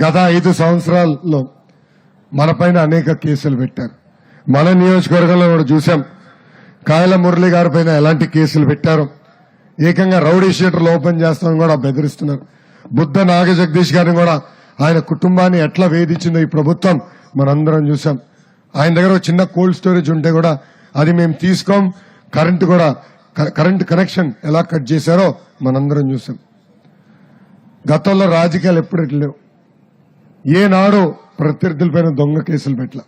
గత 5 సంవత్సరాల్లో మన పైన అనేక కేసులు పెట్టారు. మన నియోజకవర్గంలో కూడా చూశాం. కాయల మురళి గారి పైన ఎలాంటి కేసులు పెట్టారు. ఏకంగా రౌడీ షీటర్లు ఓపెన్ చేస్తామని కూడా బెదిరిస్తున్నారు. బుద్ధ నాగ జగదీష్ గారిని కూడా ఆయన కుటుంబాన్ని ఎట్లా వేధించిందో ఈ ప్రభుత్వం మనందరం చూశాం. ఆయన దగ్గర ఒక చిన్న కోల్డ్ స్టోరేజ్ ఉంటే కూడా అది మేము తీసుకోం. కరెంట్ కనెక్షన్ ఎలా కట్ చేశారో మనందరం చూసాం. గతంలో రాజకీయాలు ఎప్పుడు లేవు. ఏనాడు ప్రత్యర్థులపైన దొంగ కేసులు పెట్టల.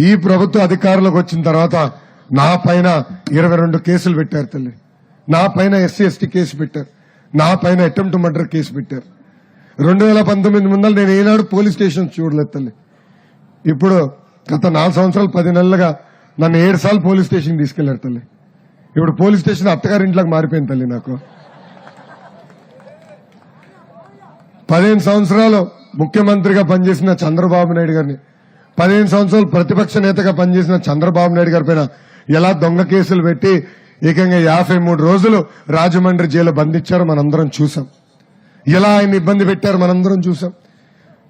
ఈ ప్రభుత్వ అధికారంలోకి వచ్చిన తర్వాత నా పైన 22 కేసులు పెట్టారు తల్లి. నా పైన ఎస్సీ ఎస్టీ కేసు పెట్టారు. నా పైన అటెంప్ట్ మర్డర్ కేసు పెట్టారు. 2019 ముందర నేను ఏనాడు పోలీస్ స్టేషన్ చూడలేదు తల్లి. ఇప్పుడు గత 4 సంవత్సరాలు 10 నెలలుగా నన్ను 7 సార్లు పోలీస్ స్టేషన్ తీసుకెళ్లారు తల్లి. ఇప్పుడు పోలీస్ స్టేషన్ అత్తగారింట్లోకి మారిపోయింది తల్లి. నాకు 15 సంవత్సరాలు ముఖ్యమంత్రిగా పనిచేసిన చంద్రబాబు నాయుడు గారిని, 15 సంవత్సరాలు ప్రతిపక్ష నేతగా పనిచేసిన చంద్రబాబు నాయుడు గారి పైన ఎలా దొంగ కేసులు పెట్టి ఏకంగా 53 రోజులు రాజమండ్రి జైలు బంధించారో మనందరం చూసాం. ఎలా ఆయన ఇబ్బంది పెట్టారో మనందరం చూసాం.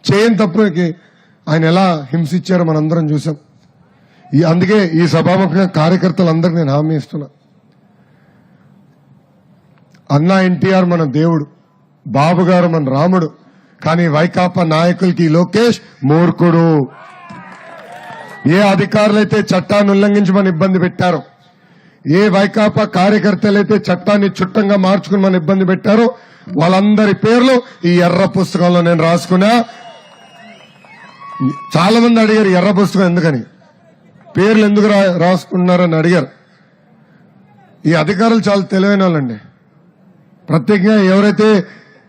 చేయని తప్పుకి ఆయన ఎలా హింసించారో మనందరం చూసాం. అందుకే ఈ సభాముఖంగా కార్యకర్తలందరికీ నేను హామీ ఇస్తున్నా. అన్నా ఎన్టీఆర్ మన దేవుడు, బాబు గారు మన రాముడు. కానీ వైకాపా నాయకులకి లోకేష్ మూర్ఖుడు. ఏ అధికారులైతే చట్టాన్ని ఉల్లంఘించి మన ఇబ్బంది పెట్టారో, ఏ వైకాపా కార్యకర్తలైతే చట్టాన్ని చుట్టంగా మార్చుకుని మన ఇబ్బంది పెట్టారో వాళ్ళందరి పేర్లు ఈ ఎర్ర పుస్తకంలో నేను రాసుకున్నా. చాలా మంది అడిగారు ఎర్ర పుస్తకం ఎందుకని, పేర్లు ఎందుకు రాసుకున్నారని అడిగారు. ఈ అధికారులు చాలా తెలివైన వాళ్ళండి. ప్రత్యేకంగా ఎవరైతే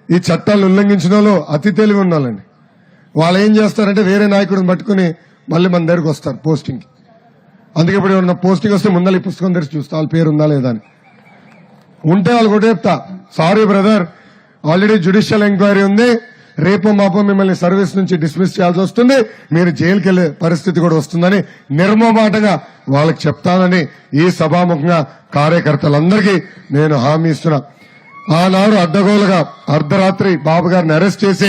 ఈ చట్టాలు ఉల్లంఘించిన వాళ్ళు అతి తెలివి ఉన్నారండి. వాళ్ళు ఏం చేస్తారంటే వేరే నాయకుడిని పట్టుకుని మళ్ళీ మన దగ్గరకు వస్తారు పోస్టింగ్. అందుకే ఇప్పుడు ఎవరన్నా పోస్టింగ్ వస్తే ముందర ఈ పుస్తకం తెరిచి చూస్తా వాళ్ళ పేరు ఉందా లేదా అని. ఉంటే వాళ్ళు కూడా చెప్తా, sorry brother, already judicial enquiry ఉంది, రేపు మాపో మిమ్మల్ని సర్వీస్ నుంచి డిస్మిస్ చేయాల్సి వస్తుంది, మీరు జైలుకి వెళ్లే పరిస్థితి కూడా వస్తుందని నిర్మోమాటంగా వాళ్ళకి చెప్తానని ఈ సభాముఖంగా కార్యకర్తలందరికీ నేను హామీ ఇస్తున్నా. ఆనాడు అడ్డగోలుగా అర్ధరాత్రి బాబు గారిని అరెస్ట్ చేసి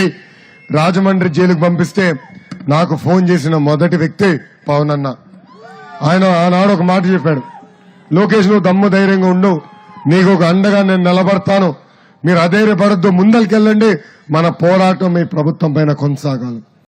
రాజమండ్రి జైలుకు పంపిస్తే నాకు ఫోన్ చేసిన మొదటి వ్యక్తి పవన్ అన్న. ఆయన ఆనాడు ఒక మాట చెప్పాడు, లోకేష్ నువ్వు దమ్ము ధైర్యంగా ఉండు, నీకు ఒక అండగా నేను నిలబడతాను, మీరు అధైర్యపడద్దు, ముందరికెళ్ళండి, మన పోరాటం మీ ప్రభుత్వం పైన కొనసాగాలి.